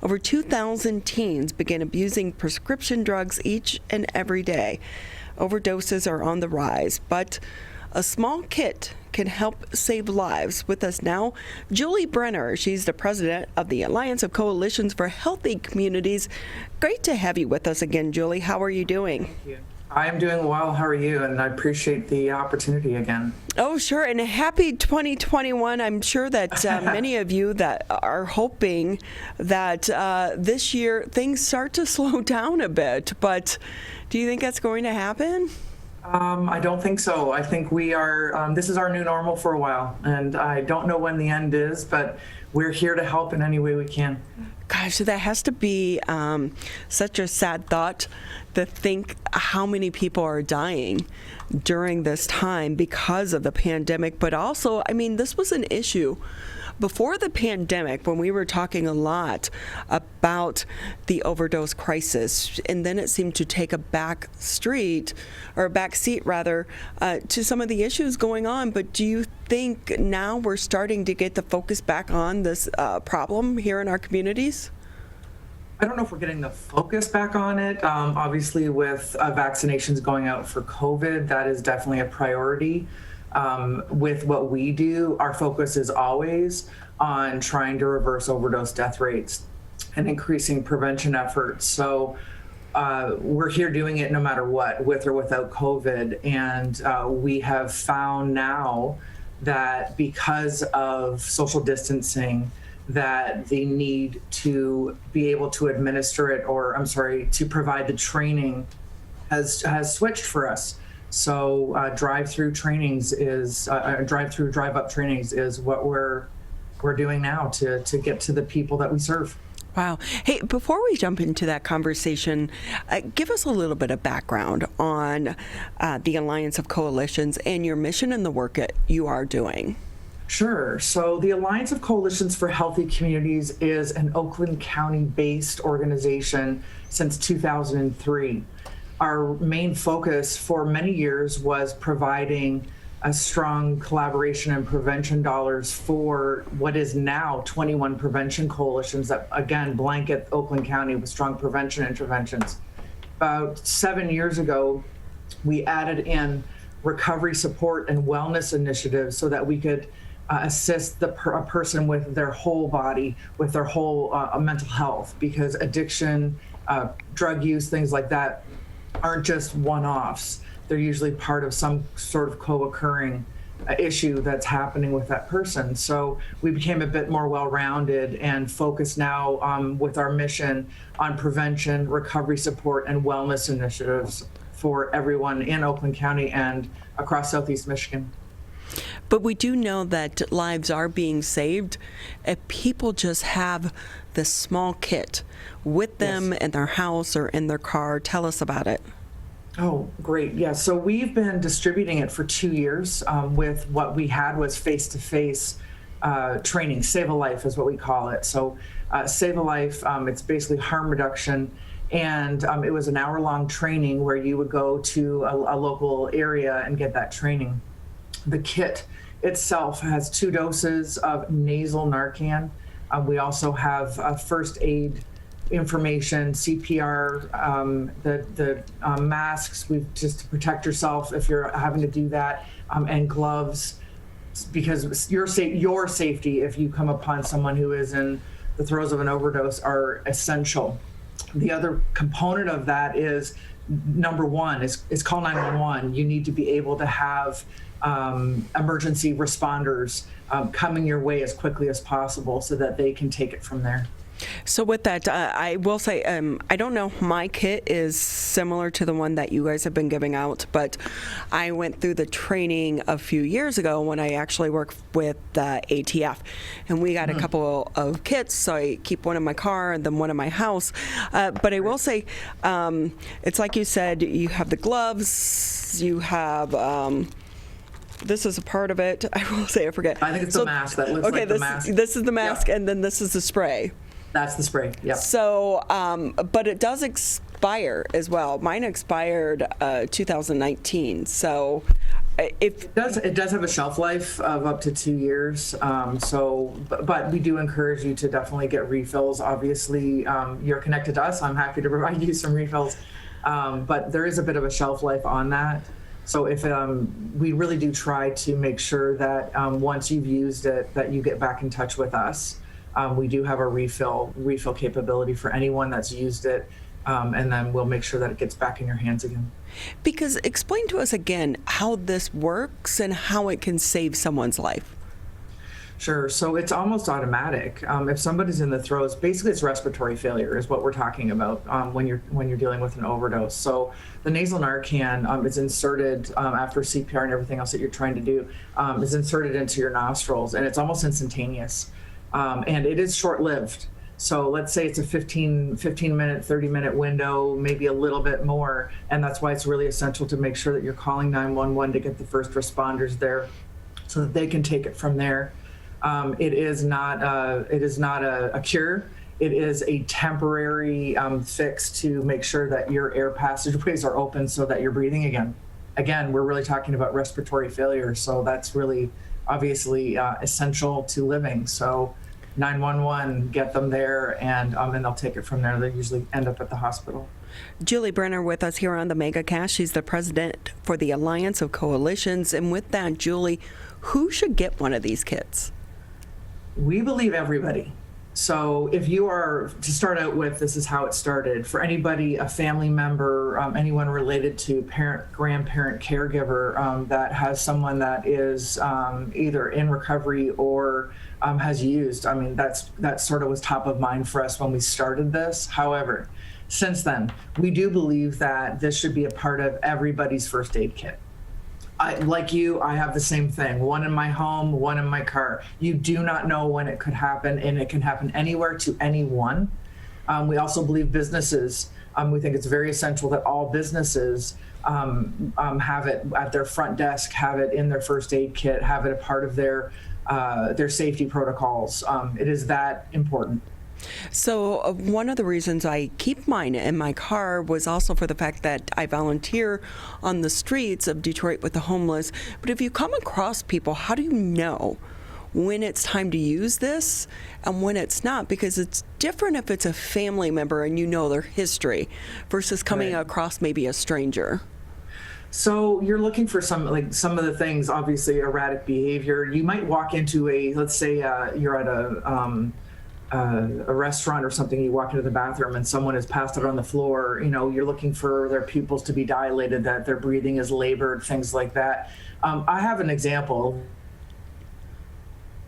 over 2,000 teens begin abusing prescription drugs each and every day. Overdoses are on the rise, but a small kit can help save lives. With us now, Julie Brenner. She's the president of the Alliance of Coalitions for Healthy Communities. Great to have you with us again, Julie. How are you doing? Thank you. I'm doing well. How are you? And I appreciate the opportunity again. Oh, sure. And happy 2021. I'm sure that many of you that are hoping that this year things start to slow down a bit. But do you think that's going to happen? I don't think so. I think we are, this is our new normal for a while. And I don't know when the end is, but we're here to help in any way we can. Gosh, that has to be such a sad thought to think how many people are dying during this time because of the pandemic. But also, I mean, this was an issue before the pandemic when we were talking a lot about the overdose crisis, and then it seemed to take a back seat rather to some of the issues going on. But do you think now we're starting to get the focus back on this problem here in our communities? I don't know if we're getting the focus back on it. Obviously, with vaccinations going out for COVID, that is definitely a priority. With what we do, our focus is always on trying to reverse overdose death rates and increasing prevention efforts. So we're here doing it no matter what, with or without COVID. And we have found now that because of social distancing, that the need to be able to administer it, to provide the training has switched for us. So drive-up trainings is what we're doing now to get to the people that we serve. Wow. Hey, before we jump into that conversation, give us a little bit of background on the Alliance of Coalitions and your mission and the work that you are doing. Sure. So the Alliance of Coalitions for Healthy Communities is an Oakland County-based organization since 2003. Our main focus for many years was providing a strong collaboration and prevention dollars for what is now 21 prevention coalitions that, again, blanket Oakland County with strong prevention interventions. About 7 years ago, we added in recovery support and wellness initiatives so that we could assist a person with their whole body, with their whole mental health, because addiction, drug use, things like that aren't just one-offs. They're usually part of some sort of co-occurring issue that's happening with that person. So we became a bit more well-rounded and focused now with our mission on prevention, recovery support, and wellness initiatives for everyone in Oakland County and across Southeast Michigan. But we do know that lives are being saved if people just have this small kit with them in their house or in their car. Tell us about it. Oh, great. Yeah, so we've been distributing it for 2 years with what we had was face-to-face training. Save a Life is what we call it. So Save a Life, it's basically harm reduction. And it was an hour-long training where you would go to a local area and get that training. The kit itself has 2 doses of nasal Narcan. We also have first aid information, CPR, the masks, just to protect yourself if you're having to do that, and gloves, because your safety if you come upon someone who is in the throes of an overdose are essential. The other component of that is, number one, is call 911. You need to be able to have emergency responders coming your way as quickly as possible so that they can take it from there. So with that, I will say, I don't know, my kit is similar to the one that you guys have been giving out, but I went through the training a few years ago when I actually worked with the ATF, and we got a couple of kits, so I keep one in my car and then one in my house. But I will say, it's like you said, you have the gloves, you have... this is a part of it. I will say, I forget. I think it's the mask that looks like the mask. This is the mask, and then this is the spray. That's the spray, yeah. So, but it does expire as well. Mine expired 2019. So If It does have a shelf life of up to 2 years. But we do encourage you to definitely get refills. Obviously, you're connected to us. I'm happy to provide you some refills. But there is a bit of a shelf life on that. So if we really do try to make sure that once you've used it, that you get back in touch with us. We do have a refill capability for anyone that's used it. And then we'll make sure that it gets back in your hands again. Because explain to us again how this works and how it can save someone's life. Sure. So it's almost automatic. If somebody's in the throes, basically it's respiratory failure is what we're talking about when you're dealing with an overdose. So the nasal Narcan is inserted after CPR and everything else that you're trying to do is inserted into your nostrils, and it's almost instantaneous. And it is short-lived. So let's say it's a 15 minute, 30 minute window, maybe a little bit more. And that's why it's really essential to make sure that you're calling 911 to get the first responders there so that they can take it from there. It is not a cure. It is a temporary fix to make sure that your air passageways are open so that you're breathing again. Again, we're really talking about respiratory failure. So that's really obviously essential to living. So 911, get them there, and they'll take it from there. They usually end up at the hospital. Julie Brenner with us here on the MegaCast. She's the president for the Alliance of Coalitions. And with that, Julie, who should get one of these kits? We believe everybody. So if you are, to start out with, this is how it started. For anybody, a family member, anyone related to parent, grandparent, caregiver that has someone that is either in recovery or has used. I mean, that sort of was top of mind for us when we started this. However, since then, we do believe that this should be a part of everybody's first aid kit. Like you, I have the same thing. One in my home, one in my car. You do not know when it could happen, and it can happen anywhere to anyone. We also believe businesses, we think it's very essential that all businesses have it at their front desk, have it in their first aid kit, have it a part of their safety protocols. It is that important. So one of the reasons I keep mine in my car was also for the fact that I volunteer on the streets of Detroit with the homeless. But if you come across people, how do you know when it's time to use this and when it's not? Because it's different if it's a family member and you know their history versus coming across maybe a stranger. So you're looking for some of the things, obviously erratic behavior. You might walk into let's say you're at a restaurant or something, you walk into the bathroom and someone has passed out on the floor. You know, you're looking for their pupils to be dilated, that their breathing is labored, things like that. I have an example,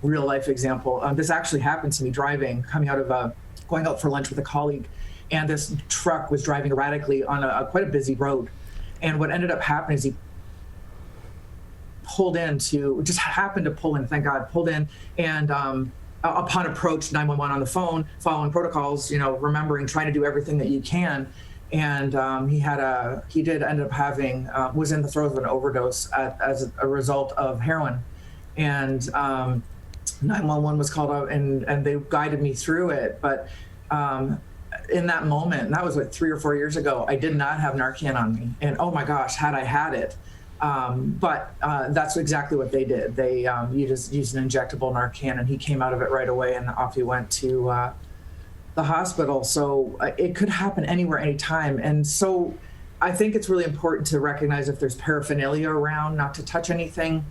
real life example. This actually happened to me coming out of going out for lunch with a colleague, and this truck was driving erratically on quite a busy road. And what ended up happening is he just happened to pull in, thank God, pulled in, and upon approach, 911 on the phone, following protocols, remembering, trying to do everything that you can. And he did end up having, was in the throes of an overdose as a result of heroin. And 911 was called out, and they guided me through it. But in that moment, and that was 3 or 4 years ago, I did not have Narcan on me. And oh my gosh, had I had it. But that's exactly what they did. They you just used an injectable Narcan, and he came out of it right away, and off he went to the hospital. So it could happen anywhere, anytime. And so I think it's really important to recognize if there's paraphernalia around, not to touch anything.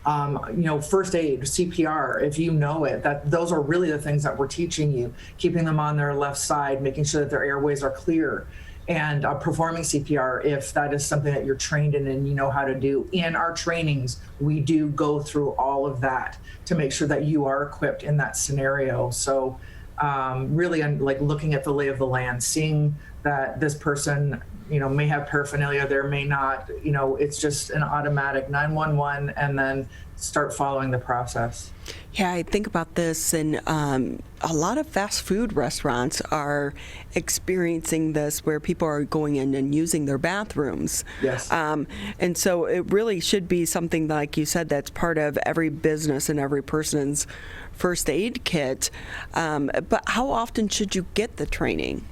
First aid, CPR, if you know it, those are really the things that we're teaching you, keeping them on their left side, making sure that their airways are clear. And performing CPR, if that is something that you're trained in and you know how to do. In our trainings, we do go through all of that to make sure that you are equipped in that scenario. So really, I'm looking at the lay of the land, seeing that this person, may have paraphernalia, there may not, it's just an automatic 911 and then start following the process. Yeah, I think about this, and a lot of fast food restaurants are experiencing this where people are going in and using their bathrooms. Yes. And so it really should be something, like you said, that's part of every business and every person's first aid kit. But how often should you get the training?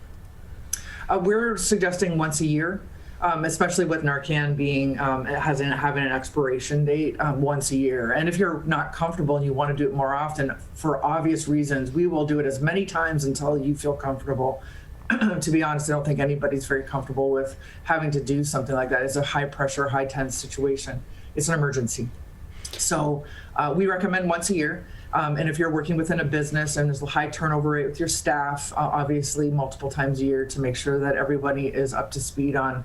We're suggesting once a year. especially with Narcan being having an expiration date once a year. And if you're not comfortable and you want to do it more often, for obvious reasons, we will do it as many times until you feel comfortable. To be honest, I don't think anybody's very comfortable with having to do something like that. It's a high pressure, high tense situation. It's an emergency. So we recommend once a year. And if you're working within a business and there's a high turnover rate with your staff, obviously multiple times a year to make sure that everybody is up to speed on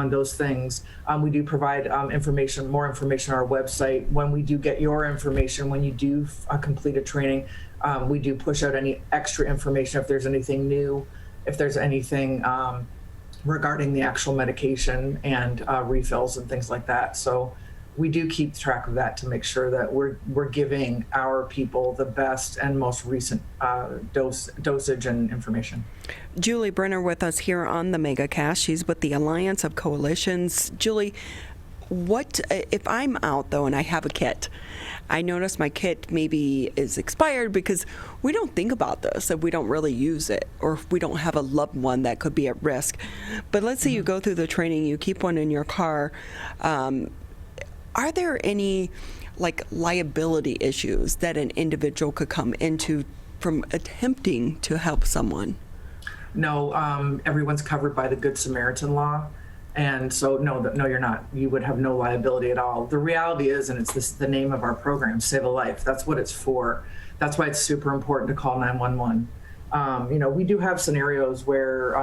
those things. We do provide information, more information on our website. When we do get your information, when you do complete a training, we do push out any extra information if there's anything new, if there's anything regarding the actual medication and refills and things like that. So we do keep track of that to make sure that we're giving our people the best and most recent dosage and information. Julie Brenner with us here on the MegaCast. She's with the Alliance of Coalitions. Julie, what if I'm out though and I have a kit? I notice my kit maybe is expired because we don't think about this if we don't really use it, or if we don't have a loved one that could be at risk. But let's say you go through the training, you keep one in your car. Are there any liability issues that an individual could come into from attempting to help someone? No, everyone's covered by the Good Samaritan law. And so, no, you're not. You would have no liability at all. The reality is, and it's the name of our program, Save a Life. That's what it's for. That's why it's super important to call 911. We do have scenarios where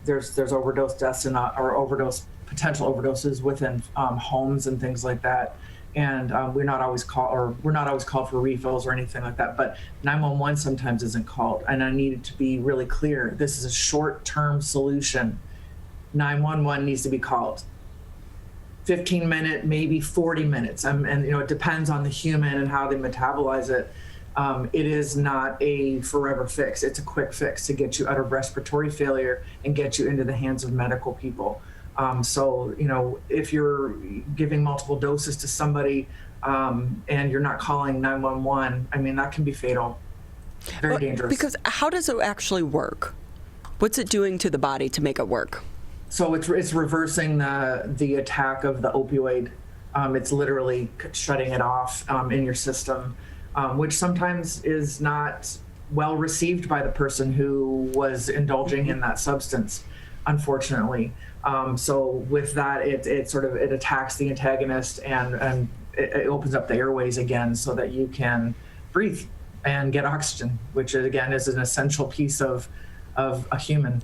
there's overdose deaths or potential overdoses within homes and things like that. And we're not always called for refills or anything like that. But 911 sometimes isn't called. And I need it to be really clear. This is a short-term solution. 911 needs to be called. 15 minutes, maybe 40 minutes. And it depends on the human and how they metabolize it. It is not a forever fix. It's a quick fix to get you out of respiratory failure and get you into the hands of medical people. So, if you're giving multiple doses to somebody and you're not calling 911, that can be fatal. Very dangerous. Because how does it actually work? What's it doing to the body to make it work? So it's reversing the attack of the opioid. It's literally shutting it off in your system, which sometimes is not well received by the person who was indulging in that substance, unfortunately. So with that, it attacks the antagonist and it opens up the airways again so that you can breathe and get oxygen, which again is an essential piece of a human.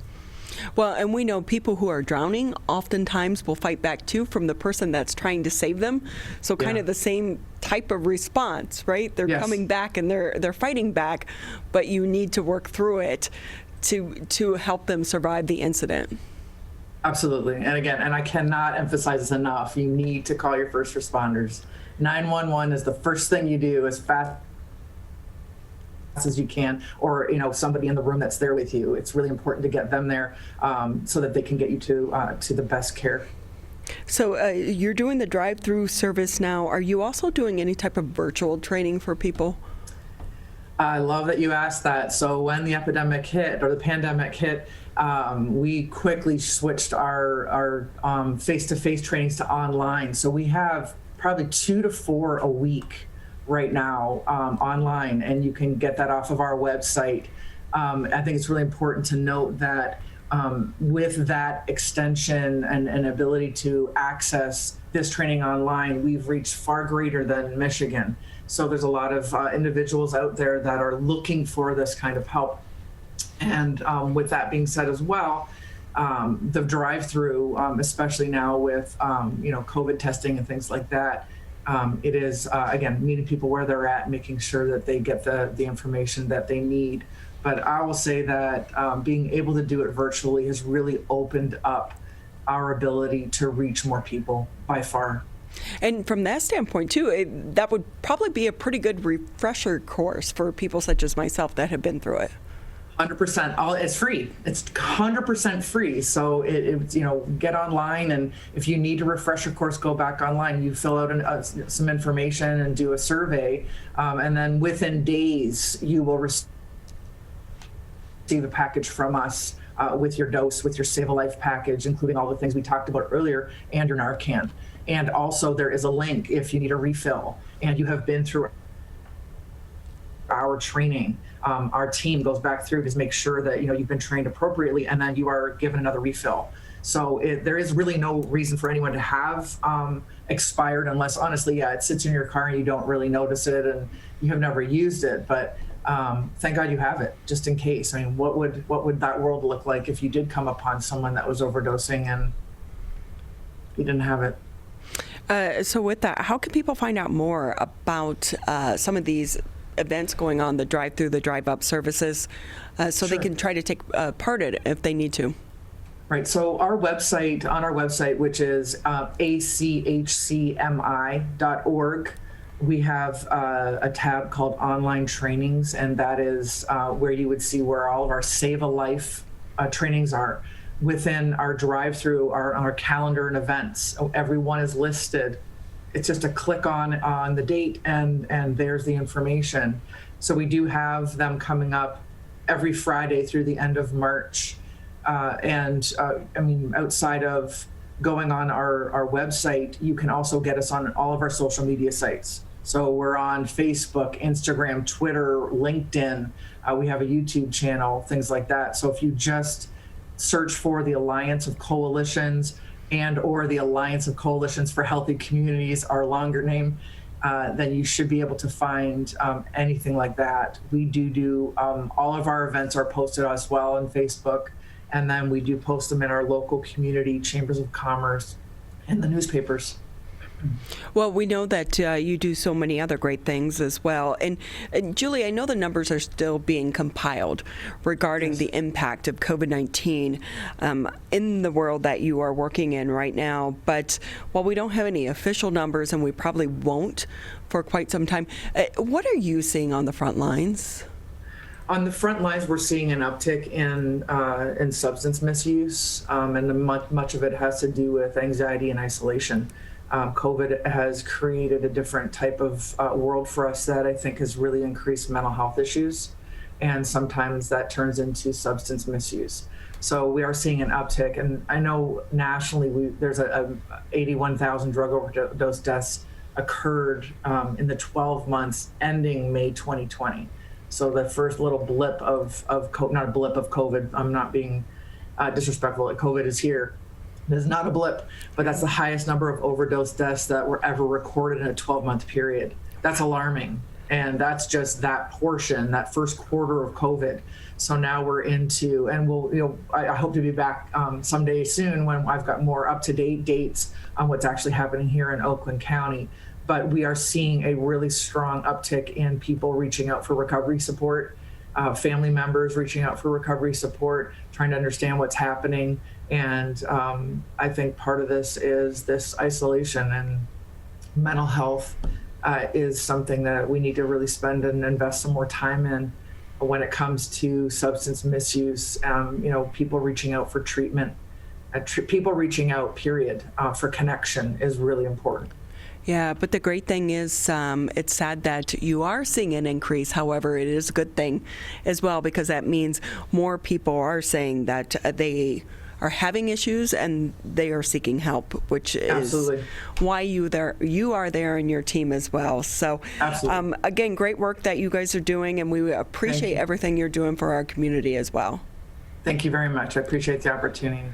Well, and we know people who are drowning oftentimes will fight back too from the person that's trying to save them. So kind of the same type of response, right? They're coming back and they're fighting back, but you need to work through it to help them survive the incident. Absolutely. And again, I cannot emphasize this enough. You need to call your first responders. 911 is the first thing you do as fast as you can, or somebody in the room that's there with you. It's really important to get them there so that they can get you to the best care. So you're doing the drive-through service now. Are you also doing any type of virtual training for people? I love that you asked that. So when the epidemic hit or the pandemic hit, we quickly switched our face-to-face trainings to online. So we have probably 2 to 4 a week right now online, and you can get that off of our website. I think it's really important to note that with that extension and ability to access this training online, we've reached far greater than Michigan. So there's a lot of individuals out there that are looking for this kind of help. And with that being said as well, the drive-through, especially now with COVID testing and things like that, it is, again, meeting people where they're at, making sure that they get the information that they need. But I will say that being able to do it virtually has really opened up our ability to reach more people by far. And from that standpoint, too, that would probably be a pretty good refresher course for people such as myself that have been through it. 100%. It's free. It's 100% free. So get online, and if you need to refresh your course, go back online. You fill out some information and do a survey, and then within days you will receive receive a package from us with your dose, with your Save a Life package, including all the things we talked about earlier, and your Narcan. And also there is a link if you need a refill and you have been through our training. Our team goes back through to make sure that you've been trained appropriately, and then you are given another refill. So there is really no reason for anyone to have expired, unless honestly, it sits in your car and you don't really notice it and you have never used it. But thank God you have it, just in case. I mean, what would that world look like if you did come upon someone that was overdosing and you didn't have it? So with that, how can people find out more about some of these events going on, the drive-through, the drive-up services, so Sure. they can try to take part in it if they need to? Right. So on our website, which is achcmi.org, we have a tab called Online Trainings, and that is where you would see where all of our Save a Life trainings are. Within our drive-through, our calendar and events, everyone is listed. It's just a click on the date and there's the information. So we do have them coming up every Friday through the end of March. Outside of going on our website, you can also get us on all of our social media sites. So we're on Facebook, Instagram, Twitter, LinkedIn. We have a YouTube channel, things like that. So if you just search for the Alliance of Coalitions or the Alliance of Coalitions for Healthy Communities, our longer name, then you should be able to find anything like that. We do all of our events are posted as well on Facebook, and then we do post them in our local community chambers of commerce and the newspapers. Well, we know that you do so many other great things as well. And Julie, I know the numbers are still being compiled regarding Yes. the impact of COVID-19 in the world that you are working in right now. But while we don't have any official numbers, and we probably won't for quite some time, what are you seeing on the front lines? On the front lines, we're seeing an uptick in substance misuse, and much of it has to do with anxiety and isolation. COVID has created a different type of world for us that I think has really increased mental health issues, and sometimes that turns into substance misuse. So we are seeing an uptick, and I know nationally there's a 81,000 drug overdose deaths occurred in the 12 months ending May 2020. So the first little blip of not a blip of COVID. I'm not being disrespectful. COVID is here. It is not a blip, but that's the highest number of overdose deaths that were ever recorded in a 12-month period. That's alarming. And that's just that portion, that first quarter of COVID. So now we're into, and I hope to be back someday soon when I've got more up-to-date dates on what's actually happening here in Oakland County. But we are seeing a really strong uptick in people reaching out for recovery support, family members reaching out for recovery support, trying to understand what's happening. And I think part of this is this isolation, and mental health is something that we need to really spend and invest some more time in when it comes to substance misuse. People reaching out for treatment, people reaching out, period, for connection is really important. Yeah, but the great thing is it's sad that you are seeing an increase. However, it is a good thing as well, because that means more people are saying that they are having issues and they are seeking help, which is Absolutely. why you are there in your team as well. So again, great work that you guys are doing, and we appreciate everything you're doing for our community as well. Thank you very much. I appreciate the opportunity.